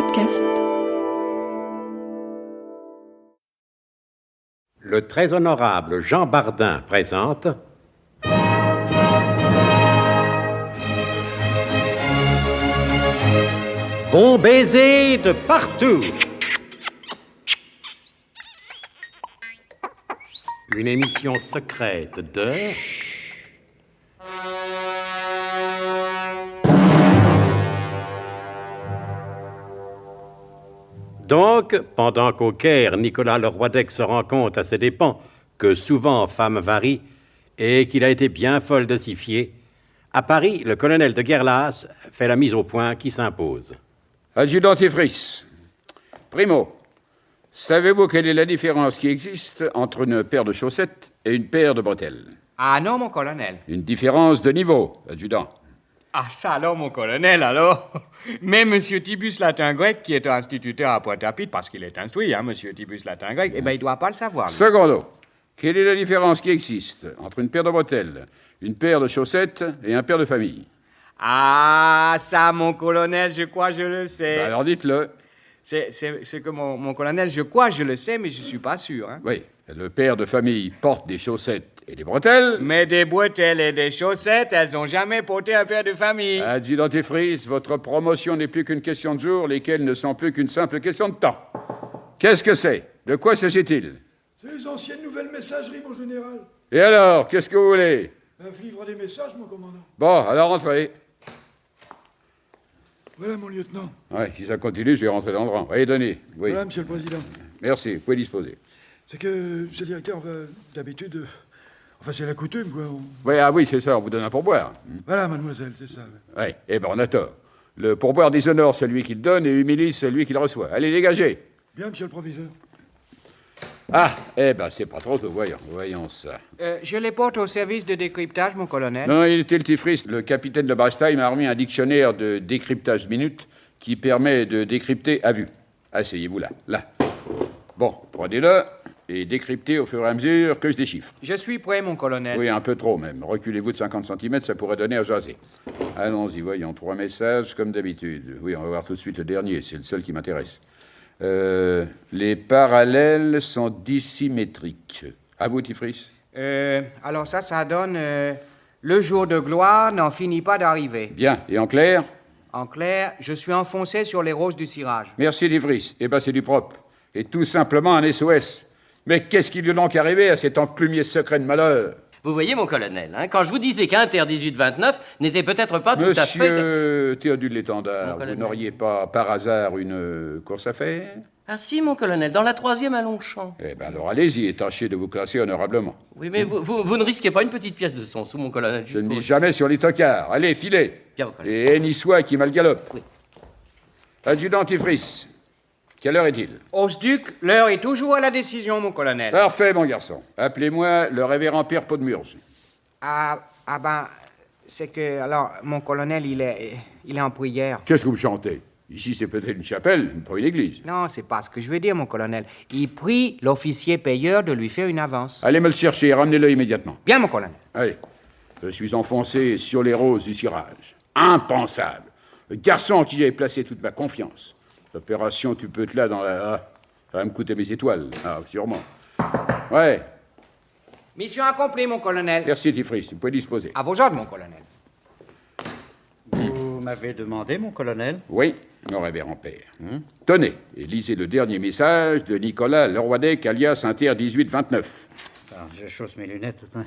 podcast. Le très honorable Jean Bardin présente Bon baiser de partout. Une émission secrète de... Donc, pendant qu'au Caire, Nicolas Leroidec se rend compte à ses dépens que souvent femme varie et qu'il a été bien folle de s'y fier, à Paris, le colonel de Guerlas fait la mise au point qui s'impose. Adjudant Tifris, primo, savez-vous quelle est la différence qui existe entre une paire de chaussettes et une paire de bretelles? Ah non, mon colonel. Une différence de niveau, adjudant. Ah ça alors, mon colonel, alors. Mais monsieur Tibus Latin-Grec, qui est instituteur à Pointe-à-Pitre, parce qu'il est instruit, monsieur Tibus Latin-Grec, eh ben il doit pas le savoir. Lui. Secondo, quelle est la différence qui existe entre une paire de bretelles, une paire de chaussettes et un père de famille? Ah, ça, mon colonel, je crois, je le sais. Alors dites-le. C'est que mon colonel, je crois, je le sais, mais je suis pas sûr. Hein. Oui, le père de famille porte des chaussettes et des bretelles. Mais des bretelles et des chaussettes, elles ont jamais porté un père de famille. Adjudant Tifris, votre promotion n'est plus qu'une question de jours, lesquelles ne sont plus qu'une simple question de temps. Qu'est-ce que c'est? De quoi s'agit-il? C'est les anciennes nouvelles messageries, mon général. Et alors, qu'est-ce que vous voulez? Livre des messages, mon commandant. Bon, alors rentrez. Voilà, mon lieutenant. Oui, si ça continue, je vais rentrer dans le rang. Allez, donnez. Oui. Voilà, monsieur le président. Merci, vous pouvez disposer. C'est que, monsieur le directeur, d'habitude... Enfin, c'est la coutume, quoi. Oui, ah oui, c'est ça, on vous donne un pourboire. Voilà, mademoiselle, c'est ça. Oui, eh ben on a tort. Le pourboire déshonore celui qui le donne et humilie celui qui le reçoit. Allez, dégagez. Bien, monsieur le proviseur. Ah, eh ben c'est pas trop tôt, voyons ça. Je les porte au service de décryptage, mon colonel. Non, il était le Tifris. Le capitaine de Brastheim m'a remis un dictionnaire de décryptage minute qui permet de décrypter à vue. Asseyez-vous là. Bon, prenez-le et décryptez au fur et à mesure que je déchiffre. Je suis prêt, mon colonel. Oui, un peu trop même. Reculez-vous de 50 cm, ça pourrait donner à jaser. Allons-y, voyons. 3 messages comme d'habitude. Oui, on va voir tout de suite le dernier, c'est le seul qui m'intéresse. Les parallèles sont dissymétriques. À vous, Tifris. Alors ça donne... le jour de gloire n'en finit pas d'arriver. Bien, et en clair? En clair, je suis enfoncé sur les roses du cirage. Merci, Tifris. Eh ben, c'est du propre. Et tout simplement un SOS. Mais qu'est-ce qui lui est donc arrivé à cet enclumier secret de malheur? Vous voyez, mon colonel, quand je vous disais qu'Inter 1829 n'était peut-être pas tout à fait... Monsieur Théodule l'Étendard, Mon vous n'auriez pas, par hasard, une course à faire? Ah si, mon colonel, dans la 3e à Longchamp. Eh bien, alors allez-y et tâchez de vous classer honorablement. Oui, mais vous ne risquez pas une petite pièce de 100 sous, mon colonel. Je ne mise jamais sur les tocards. Allez, filez. Bien, mon colonel. Et haine y soit qui mal galope. Oui. Adjudant Tifris, quelle heure est-il? Osduc, l'heure est toujours à la décision, mon colonel. Parfait, mon garçon. Appelez-moi le révérend Père Podmurge. C'est que... Alors, mon colonel, il est en prière. Qu'est-ce que vous chantez? Ici, c'est peut-être une chapelle, pas une église. Non, c'est pas ce que je veux dire, mon colonel. Il prie l'officier payeur de lui faire une avance. Allez me le chercher, ramenez-le immédiatement. Bien, mon colonel. Allez. Je suis enfoncé sur les roses du cirage. Impensable. Le garçon en qui j'avais placé toute ma confiance. L'opération, tu peux être là dans la... Ah, ça va me coûter mes étoiles. Ah, sûrement. Ouais. Mission accomplie, mon colonel. Merci, Tifris. Tu peux disposer. À vos ordres, mon colonel. Vous m'avez demandé, mon colonel? Oui, mon révérend père. Tenez, et lisez le dernier message de Nicolas Leroidec, alias Inter 1829. Je chausse mes lunettes. Attends.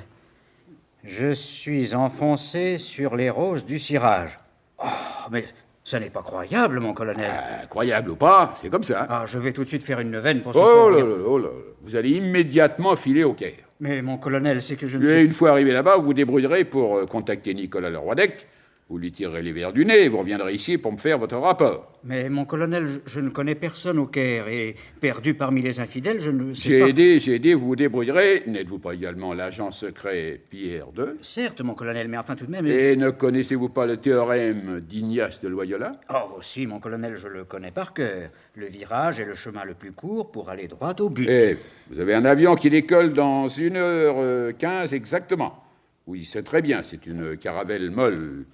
Je suis enfoncé sur les roses du cirage. Oh, mais ça n'est pas croyable, mon colonel. Croyable ou pas, c'est comme ça. Ah, je vais tout de suite faire une neuvaine pour Oh là secourir. là là là. Vous allez immédiatement filer au Caire. Mais mon colonel, c'est que je ne Et sais... une fois arrivé là-bas, vous vous débrouillerez pour contacter Nicolas Leroidec. Vous lui tirerez les verres du nez et vous reviendrez ici pour me faire votre rapport. Mais mon colonel, je ne connais personne au Caire et perdu parmi les infidèles, je ne sais pas... J'ai aidé, vous vous débrouillerez. N'êtes-vous pas également l'agent secret Pierre II? Certes, mon colonel, mais enfin tout de même... Et ne connaissez-vous pas le théorème d'Ignace de Loyola? Oh, si, mon colonel, je le connais par cœur. Le virage est le chemin le plus court pour aller droit au but. Eh, vous avez un avion qui décolle dans 1h15 exactement. Oui, c'est très bien, c'est une caravelle molle.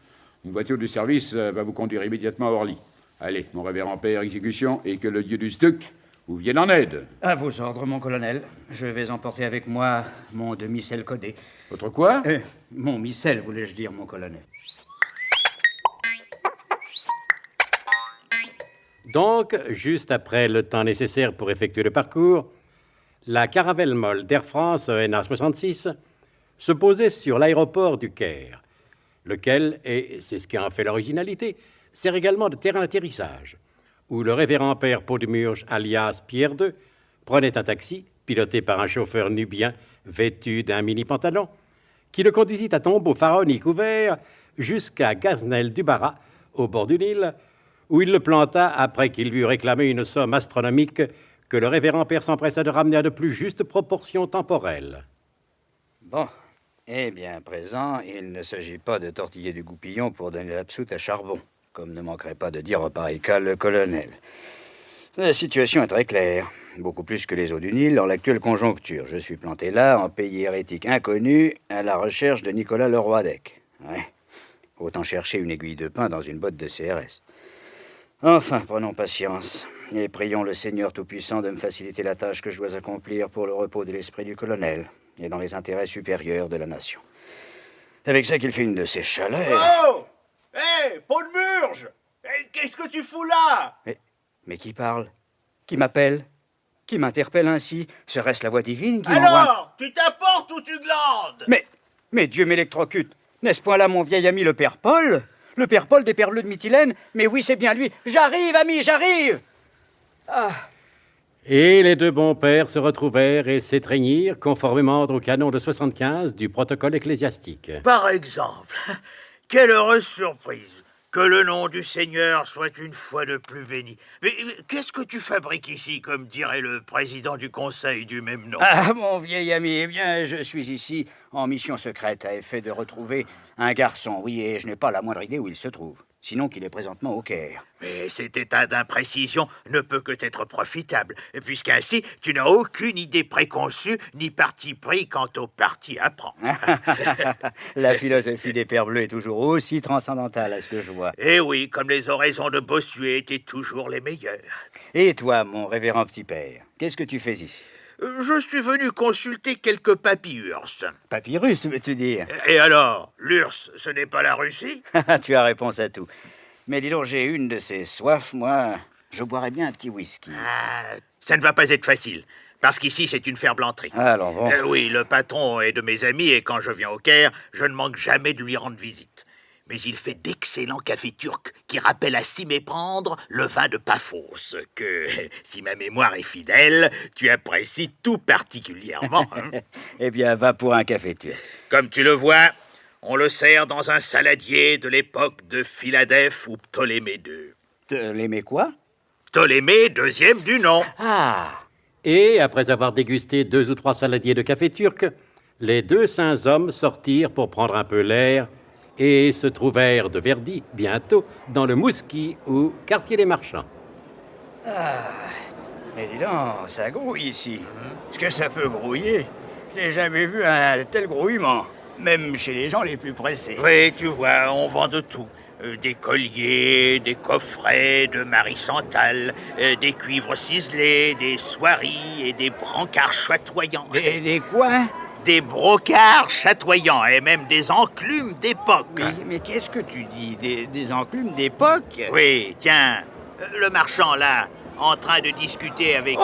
Une voiture de service va vous conduire immédiatement à Orly. Allez, mon révérend père, exécution, et que le dieu du Stuc vous vienne en aide. À vos ordres, mon colonel. Je vais emporter avec moi mon demi-sel codé. Votre quoi? Mon missel, voulais-je dire, mon colonel. Donc, juste après le temps nécessaire pour effectuer le parcours, la caravelle molle d'Air France ENA 66 se posait sur l'aéroport du Caire, lequel, et c'est ce qui en fait l'originalité, sert également de terrain d'atterrissage, où le révérend père Podmurge, alias Pierre II, prenait un taxi, piloté par un chauffeur nubien vêtu d'un mini-pantalon, qui le conduisit à tombeau pharaonique ouvert jusqu'à Gaznel-du-Bara, au bord du Nil, où il le planta après qu'il lui eut réclamé une somme astronomique que le révérend père s'empressa de ramener à de plus justes proportions temporelles. Bon, eh bien, à présent, il ne s'agit pas de tortiller du goupillon pour donner l'absoute à charbon, comme ne manquerait pas de dire en pareil cas le colonel. La situation est très claire, beaucoup plus que les eaux du Nil dans l'actuelle conjoncture. Je suis planté là, en pays hérétique inconnu, à la recherche de Nicolas Leroy-d'Ec. Ouais. Autant chercher une aiguille de pain dans une botte de CRS. Enfin, prenons patience, et prions le Seigneur Tout-Puissant de me faciliter la tâche que je dois accomplir pour le repos de l'esprit du colonel, et dans les intérêts supérieurs de la nation. Avec ça qu'il fait une de ces chaleurs... Oh! Hé, Podmurge! Qu'est-ce que tu fous là? Mais qui parle? Qui m'appelle? Qui m'interpelle ainsi? Serait-ce la voix divine qui m'envoie... Alors, tu t'apportes ou tu glandes? Mais Dieu m'électrocute! N'est-ce point là mon vieil ami le père Paul? Le père Paul des Perleux de Mytilène? Mais oui, c'est bien lui. J'arrive, ami, j'arrive! Et les deux bons pères se retrouvèrent et s'étreignirent conformément au canon de 75 du protocole ecclésiastique. Par exemple, quelle heureuse surprise! Que le nom du Seigneur soit une fois de plus béni. Mais qu'est-ce que tu fabriques ici, comme dirait le président du conseil du même nom? Ah, mon vieil ami, eh bien, je suis ici en mission secrète à effet de retrouver un garçon, oui, et je n'ai pas la moindre idée où il se trouve. Sinon qu'il est présentement au Caire. Mais cet état d'imprécision ne peut que être profitable, puisqu'ainsi tu n'as aucune idée préconçue ni parti pris quant au parti à prendre. La philosophie des Pères Bleus est toujours aussi transcendantale à ce que je vois. Eh oui, comme les oraisons de Bossuet étaient toujours les meilleures. Et toi, mon révérend petit père, qu'est-ce que tu fais ici? Je suis venu consulter quelques papyrus. Papyrus, veux-tu dire? Et alors, l'URSS, ce n'est pas la Russie? Tu as réponse à tout. Mais dis donc, j'ai une de ces soifs, moi. Je boirais bien un petit whisky. Ah, ça ne va pas être facile, parce qu'ici, c'est une ferblanterie. Alors bon. Oui, le patron est de mes amis, et quand je viens au Caire, je ne manque jamais de lui rendre visite. Mais il fait d'excellents cafés turcs qui rappellent à s'y méprendre le vin de Paphos, que, si ma mémoire est fidèle, tu apprécies tout particulièrement. Hein. Eh bien, va pour un café turc. Comme tu le vois, on le sert dans un saladier de l'époque de Philadèphe ou Ptolémée II. L'aimais quoi? Ptolémée, deuxième du nom. Ah! Et, après avoir dégusté 2 ou 3 saladiers de café turc, les deux saints hommes sortirent pour prendre un peu l'air et se trouvèrent de Verdi, bientôt, dans le Mousquis ou quartier des marchands. Mais dis donc, ça grouille ici. Est-ce que ça peut grouiller? Je n'ai jamais vu un tel grouillement, même chez les gens les plus pressés. Oui, tu vois, on vend de tout. Des colliers, des coffrets de Marie Santal, des cuivres ciselés, des soieries et des brancards chatoyants. Des quoi? Des brocards chatoyants et même des enclumes d'époque. Mais qu'est-ce que tu dis? Des enclumes d'époque? Oui, tiens, le marchand là, en train de discuter avec...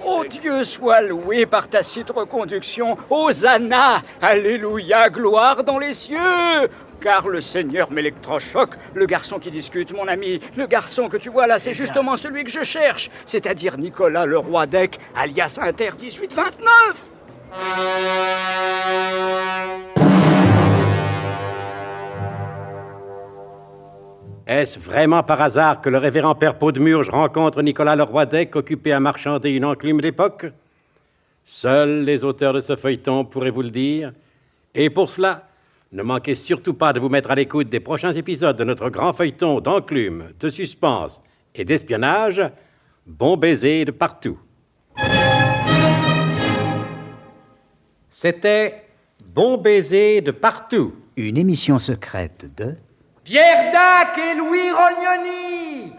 Oh, Dieu soit loué par ta cite reconduction. Hosanna! Alléluia! Gloire dans les cieux! Car le Seigneur m'électrochoque. Le garçon qui discute, mon ami, le garçon que tu vois là, c'est justement celui que je cherche. C'est-à-dire Nicolas Leroy-d'Ec, alias Inter 1829. Est-ce vraiment par hasard que le révérend père Podmurge rencontre Nicolas Leroy-d'Ec occupé à marchander une enclume d'époque? Seuls les auteurs de ce feuilleton pourraient vous le dire. Et pour cela, ne manquez surtout pas de vous mettre à l'écoute des prochains épisodes de notre grand feuilleton d'enclume, de suspense et d'espionnage, Bon baiser de partout. C'était Bon baiser de partout. Une émission secrète de... Pierre Dac et Louis Rognoni,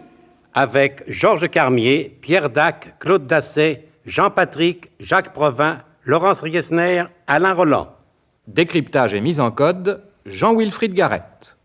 avec Georges Carmier, Pierre Dac, Claude Dasset, Jean-Patrick, Jacques Provin, Laurence Riesner, Alain Roland. Décryptage et mise en code, Jean-Wilfried Garrett.